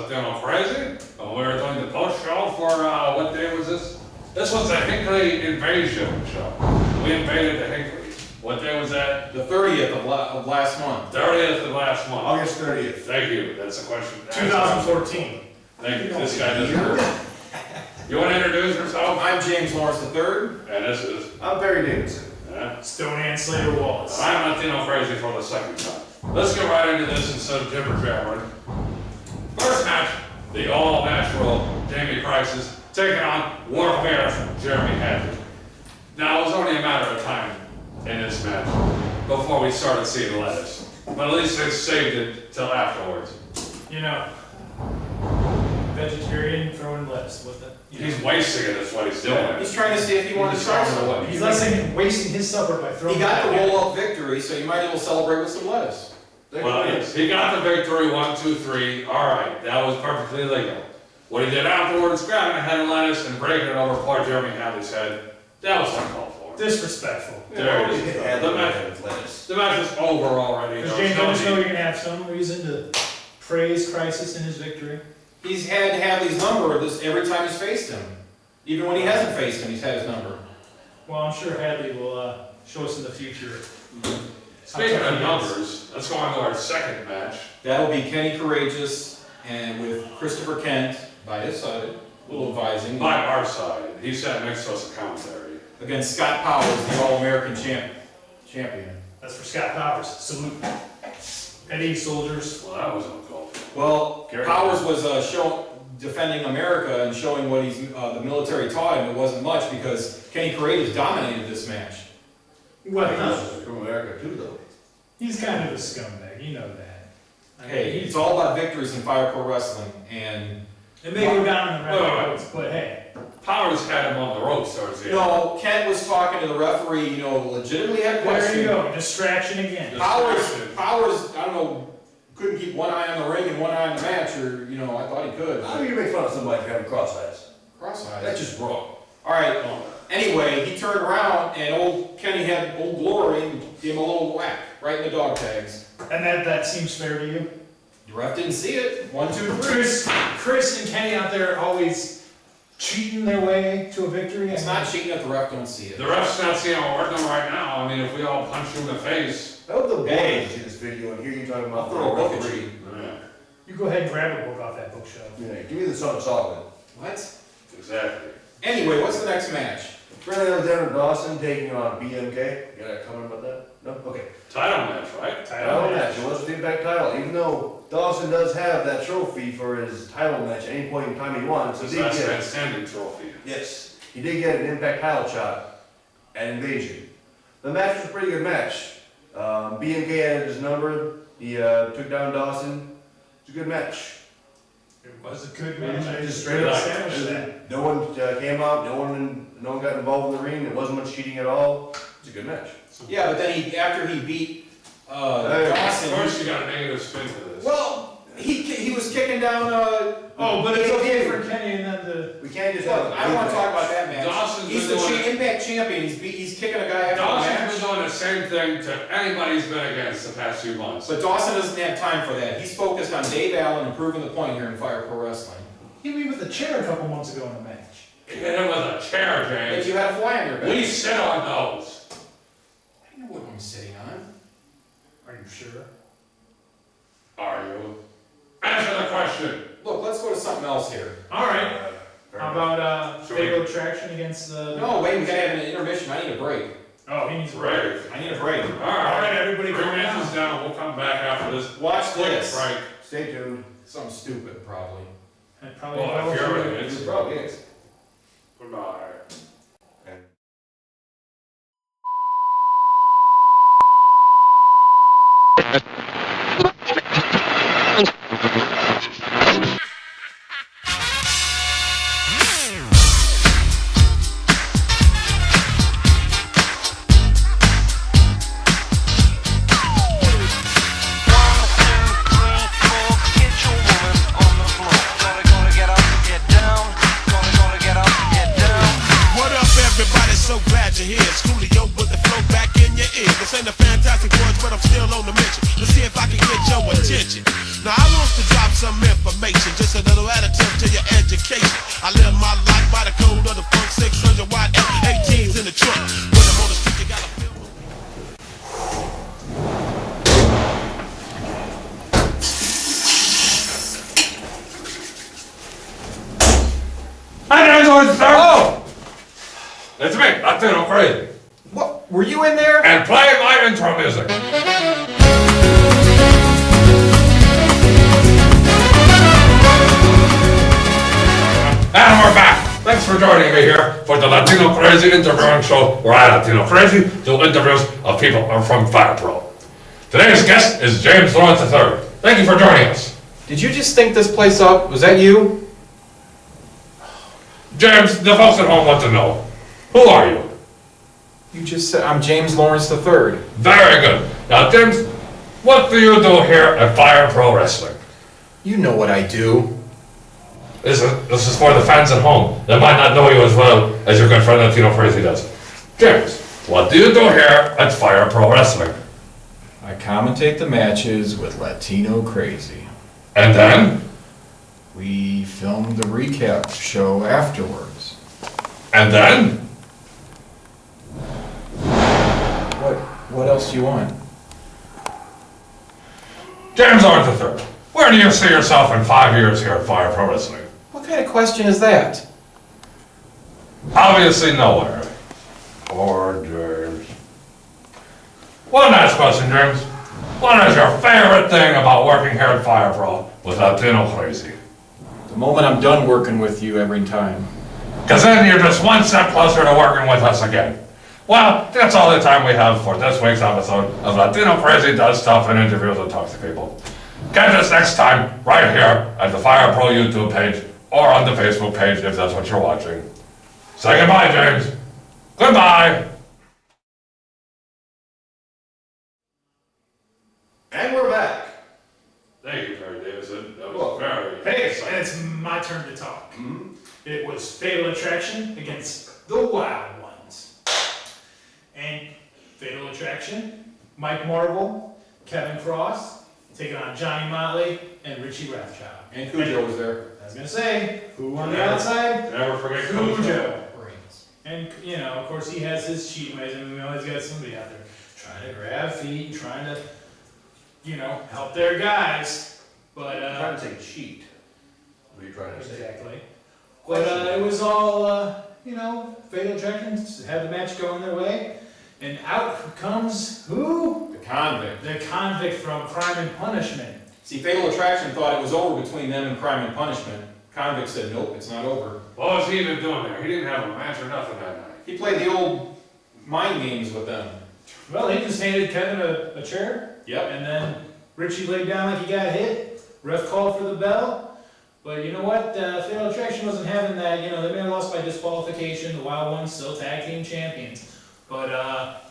Latino Crazieee. We were doing the post show for, what day was this? This was the Hinkely invasion show. We invaded the Hinkely. What day was that? The 30th of last month. 30th of last month. August 30th. Thank you, that's a question. 2014. Thank you, this guy doesn't work. You want to introduce yourself? I'm James Lawrence III. And this is? I'm Barry Davidson. Stonehand Slater Wallace. I'm Latino Crazieee for the second time. Let's get right into this instead of jibber jabbering. First match, the all-natural Jamie Prices taking on Warfare Jeremy Hadley. Now, it was only a matter of time in this match before we started seeing lettuce. But at least they saved it till afterwards. You know, vegetarian throwing lettuce with it. He's wasting it, that's what he's doing. He's trying to see if he wanted to try something. He's wasting his supper by throwing He got the roll-up victory, so you might as well celebrate with some lettuce. Well, yes, he got the victory, 1, 2, 3. All right, that was perfectly legal. What he did afterwards, grabbing a head of lettuce and breaking it over poor Jeremy Hadley's head, that was uncalled for. Disrespectful. There it is. The match is over already. Does James Lawrence know you're going to have some reason to praise Crisis in his victory? He's had to have his number every time he's faced him. Even when he hasn't faced him, he's had his number. Well, I'm sure Hadley will show us in the future. Speaking of numbers, let's go on to our second match. That'll be Kenny Courageous and with Christopher Kent by his side, a little advising. By our side. He sat next to us a commentary. Against Scott Powers, the All-American champion. That's for Scott Powers. Salute. Eddie soldiers. Well, that was uncalled for. Well, Powers was defending America and showing what the military taught him. It wasn't much because Kenny Courageous dominated this match. Well, From America too, though. he's kind of a scumbag. You know that. I mean, Hey, it's all about victories in Fire Pro Wrestling, and it may go down in the right roads, but hey. Powers had him on the ropes towards the end. no, Kent was talking to the referee. Legitimately had questions. There you go. Distraction again. Powers, I don't know, couldn't keep one eye on the ring and one eye on the match, or I thought he could. How do you make fun of somebody for having cross eyes? Cross eyes. That's just wrong. All right. Anyway, he turned around and old Kenny had Old Glory and gave him a little whack right in the dog tags. And that seems fair to you? The ref didn't see it. 1, 2, 3. Chris and Kenny out there always cheating their way to a victory. It's not cheating if the ref don't see it. The ref's not seeing what we're doing right now. I mean, if we all punch you in the face. I hope the board Hey. can see this video and hear you talking about I'll throw a book at referee. you. Yeah, You go ahead and grab a book off that bookshelf. Yeah, give me the Son of Solomon. What? exactly. Anyway, what's the next match? Brandon Alexander Dawson taking on BMK. You got a comment about that? No? Okay. Title match, right? Title match. It was the Impact title. Even though Dawson does have that trophy for his title match at any point in time he wants. His last man standing trophy. Yes. He did get an Impact title shot at Invasion. The match was a pretty good match. BMK had his number. He took down Dawson. It's a good match. It was a good match. I Just just straight up. established that. No one came out. No one got involved in the ring. There wasn't much cheating at all. It's a good match. Yeah, but then after he beat Dawson. First, you got a negative spin to this. Well, he was kicking down. But it's okay for Kenny and then the. We can't just. Look, I don't want to talk about that match. Dawson's He's been the doing it. Impact champion. He's kicking a guy after the Dawson's match. been doing the same thing to anybody he's been against the past few months. But Dawson doesn't have time for that. He's focused on Dave Allen and proving the point here in Fire Pro Wrestling. He hit me with a chair a couple months ago in a match. He hit him with a chair, If James. you had a fly on your back. We sit on those. I know what I'm sitting on. Are you sure? Are you? Answer the question. Look, let's go to something else here. All right. How about Should we- fatal attraction against the? No, wait, we gotta have an intermission. I need a break. Oh, he needs a break. Right. I need a break. All All right, everybody, Three calm matches down. We'll come back after this. Watch this. Right. Stay tuned. Something stupid, probably. And probably Well, if you're involves- it's It probably is. goodbye. What up, everybody? So glad you're here. It's Coolio with the flow back in your ear. This ain't a fantastic voice, but I'm still on the mission to see if I can get your attention. Now I want to drop some information. patient. Just a little additive to your education. I live my life by the code of the funk 600 watt F18s in the trunk. When I'm on the street, you gotta feel. Hi, guys, oh! It's me, Latino Crazieee. What? Were you in there? And play my intro music. And we're back. Thanks for joining me here for the Latino Crazieee interviewing show, where I, Latino Crazieee, do interviews of people from Fire Pro. Today's guest is James Lawrence III. Thank you for joining us. Did you just think this place up? Was that you? James, the folks at home want to know, who are you? You just said, I'm James Lawrence III. Very good. Now, James, what do you do here at Fire Pro Wrestling? You know what I do. This is for the fans at home that might not know you as well as your good friend Latino Crazieee does. James, what do you do here at Fire Pro Wrestling? I commentate the matches with Latino Crazieee. And then? We filmed the recap show afterwards. And then? What else do you want? James Lawrence III, where do you see yourself in 5 years here at Fire Pro Wrestling? What kind of question is that? Obviously nowhere. Poor James. One last question, James. What is your favorite thing about working here at Fire Pro with Latino Crazieee? The moment I'm done working with you every time. Because then you're just one step closer to working with us again. Well, that's all the time we have for this week's episode of Latino Crazieee Does Stuff and Interviews and Talks to People. Catch us next time right here at the Fire Pro YouTube page or on the Facebook page if that's what you're watching. Say goodbye, James. Goodbye. And we're back. Thank you, Davidson. That was very Hey, exciting. and it's my turn to talk. It was Fatal Attraction against the Wild Ones. And Fatal Attraction, Mike Marvel, Kevin Cross, taking on Johnny Motley and Richie Rathchild. And Cujo was there. I was gonna say, who on the outside? Never forget Cujo. And, you know, of course, he has his cheat ways, and we always got somebody out there trying to grab feet, trying to, you know, help their guys. But, I'm trying to say cheat. What are you trying to say? exactly. But it was all, you know, Fatal Attractions had the match going their way, and out comes who? The convict. The convict from Crime and Punishment. See, Fatal Attraction thought it was over between them and Crime and Punishment. Convict said, nope, it's not over. What was he even doing there? He didn't have a match or nothing that night. He played the old mind games with them. Well, he just handed Kevin a chair. Yep. And then Richie laid down like he got hit. Ref called for the bell. But you know what? Fatal Attraction wasn't having that. You know, they may have lost by disqualification. The Wild Ones still tag team champions. But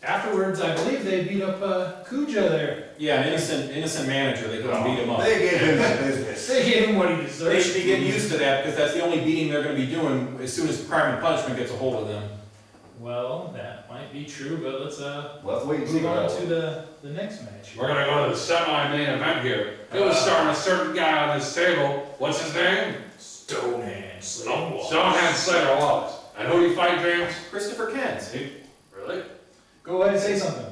afterwards, I believe they beat up Cujo there. Yeah, an innocent manager. They couldn't beat him up. They gave him that business. They gave him what he They deserved. should be getting used to that because that's the only beating they're going to be doing as soon as Crime and Punishment gets a hold of them. Well, that might be true, but let's We'll have to wait and see. move on to the next match. We're gonna go to the semi-main event here. It was starring a certain guy on this table. What's his name? Stonehand Slater. Stonehand Slater Wallace. And who do you fight, James? Christopher Kent. Really? Go ahead and say something.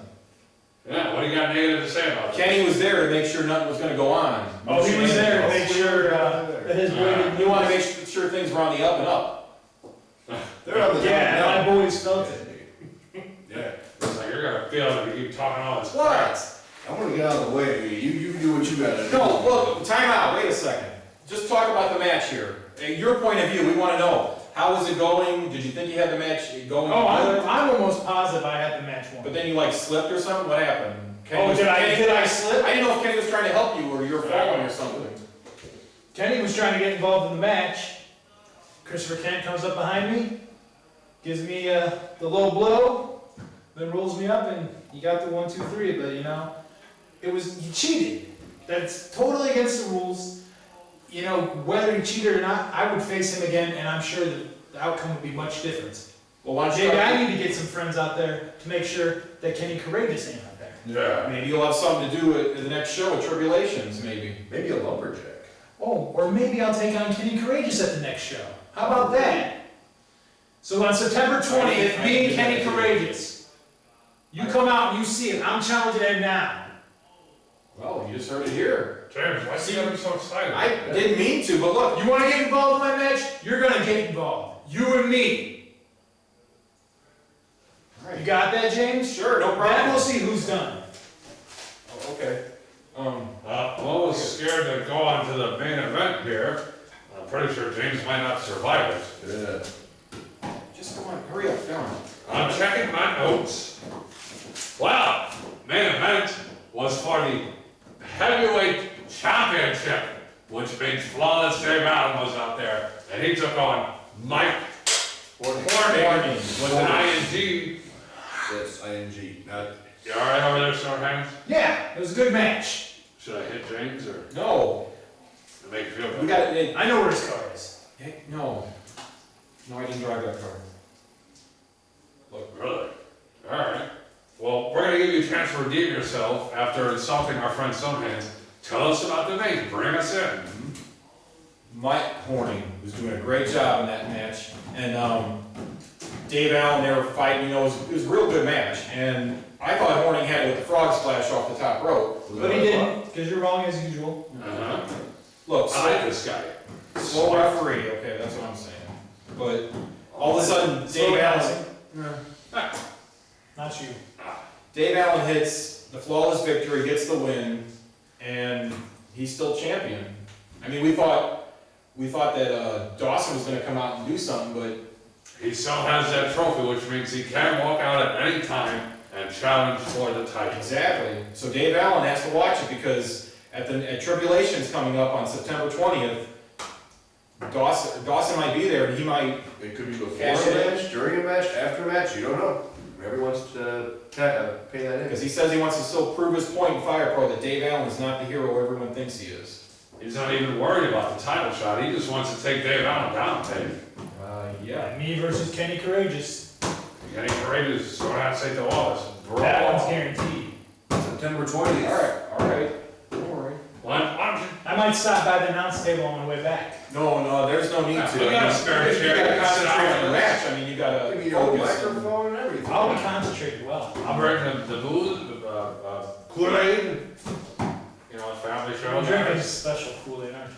Yeah, what do you got negative to say about it? Kenny was there to make sure nothing was going to go on. Oh, he was there to make sure that his boy You want to make sure things were on the up and up. They're on the Yeah, my boys felt it. Yeah. It's like you're gonna feel it if you keep talking all this crap. What? I'm gonna get out of the way. You do what you gotta do. No, look, time out, wait a second. Just talk about the match here. Your point of view, we want to know. How was it going? Did you think you had the match going good? I'm almost positive I had the match won. But then you like slipped or something? What happened? Did I slip? I didn't know if Kenny was trying to help you or you were falling or something. Kenny was trying to get involved in the match. Christopher Kent comes up behind me, gives me the low blow, then rolls me up, and he got the 1, 2, 3. But you know, he cheated. That's totally against the rules. You know, whether he cheated or not, I would face him again, and I'm sure that the outcome would be much different. Well, why don't you Maybe I need to get some friends out there to make sure that Kenny Courageous ain't out there. Yeah. Maybe you'll have something to do at the next show with Tribulations, maybe. Maybe a lumberjack. Oh, or maybe I'll take on Kenny Courageous at the next show. How about that? So on September 20th, me and Kenny Courageous. You come out and you see it. I'm challenging him now. Well, you just heard it here. James, why do you get him so excited? I didn't mean to, but look, You want to get involved in my match? You're going to get involved. You and me. You got that, James? sure, no Then problem. we'll see who's done. Oh, okay. Wallace is scared to go on to the main event here. I'm pretty sure James might not survive it. Yeah. Just come on, hurry up, down. I'm checking my notes. Wow, main event was for the heavyweight championship, which means Flawless Dave Allen was out there, and he took on Mike Horning with an ING. Yes, ING. Not You all right over there, sore hands? Yeah, it was a good match. Should I hit James or No, to make you feel we better? got, I know where his car is. no. No, I didn't drive that car. Look, really? All right. Well, we're gonna give you a chance to redeem yourself after insulting our friend Stonehands. Tell us about the match. Bring us in. Mike Horning was doing a great job in that match, and Dave Allen, they were fighting, you know, it was a real good match, and I thought Horning had it with the frog splash off the top rope. But he didn't, because you're wrong as usual. Uh-huh. Look, I like this guy. slow referee, okay, that's what I'm saying. But all of a sudden, Dave Allen, Not you. Dave Allen hits the flawless victory, gets the win, and he's still champion. I mean, we thought that Dawson was going to come out and do something, but He still has that trophy, which means he can walk out at any time and challenge for the title. exactly. So Dave Allen has to watch it because at Tribulations coming up on September 20th, Dawson might be there, and he might. It could be before Cash a it in. match, during a match, after a match, you don't know. Everyone wants to pay that in. Because he says he wants to still prove his point in Fire Pro that Dave Allen is not the hero everyone thinks he is. He's not even worried about the title shot. He just wants to take Dave Allen down, Dave. Yeah. Me versus Kenny Courageous. Getting courageous, so I have to say to Wallace. That one's guaranteed. September 20th. All right. Don't worry. Why don't you? I might stop by the announce table on my way back. No, there's no need to. We got a spare You chair. gotta Sit down. concentrate on the match. I mean, you gotta Give me your own focus. microphone and everything. I'll be concentrated well. I'll bring the booze, Kool-Aid. You know, family show. I'm drinking special Kool-Aid, aren't you?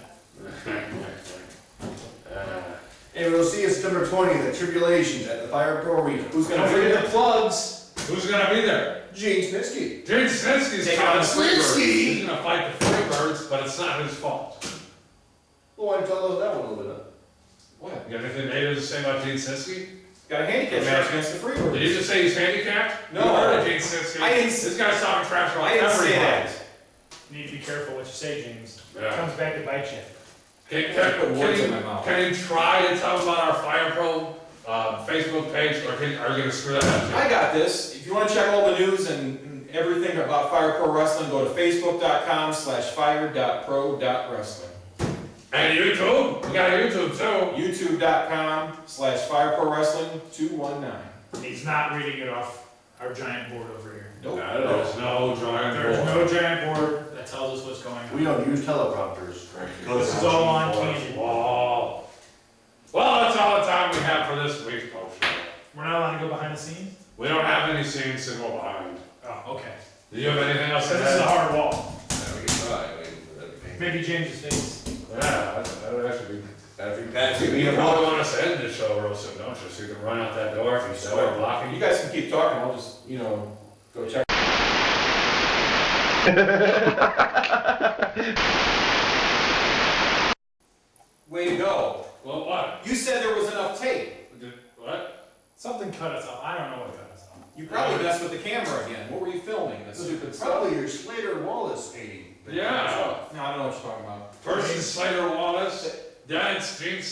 And we'll see you September 20th at Tribulations at the Fire Pro Arena. Who's Don't gonna be forget there? the plugs. Who's gonna be there? Gene Snitsky. Gene Snitsky's Take coming on to Freebirds. Snitsky. He's gonna fight the Freebirds, but it's not his fault. Well, why don't you tell us that one a little bit? What? You got anything negative to say about Gene Snitsky? Got a handicap match against the Freebirds. Did you just say he's handicapped? No. You heard of Gene Snitsky. I didn't This guy's talking trash about I didn't say everybody. that. You need to be careful what you say, James. It Yeah. comes back to bite you. Put words in my mouth. Can you try to tell them about our Fire Pro Facebook page, or are you gonna screw that up? I got this. If you want to check all the news and everything about Fire Pro Wrestling, go to facebook.com/fire.pro.wrestling. And YouTube? We got a YouTube too. youtube.com/Fire Pro Wrestling 219. He's not reading it off our giant board over here. Nope. There's no giant There's board. no giant board that tells us what's going on. We don't use teleprompters. This is all on candy. Wall. Well, that's all the time we have for this week's post show. We're not allowed to go behind the scenes? We don't have any scenes to go behind. Oh, okay. Do you have anything else to So this is a add? hard wall. Yeah, we can try. Maybe James's face. Yeah, that would actually be. We You probably want us to end this show real soon, don't you? So you can run out that door if you start blocking. You guys can keep talking. I'll just, go check. Way to go. Well, what? You said there was enough tape. What? Something cut us off. I don't know what cut us off. You probably messed with the camera again. What were you filming? That stupid stuff. Probably your Slater Wallace painting. Yeah. No, I don't know what you're talking about. First is Slater Wallace, then it's Gene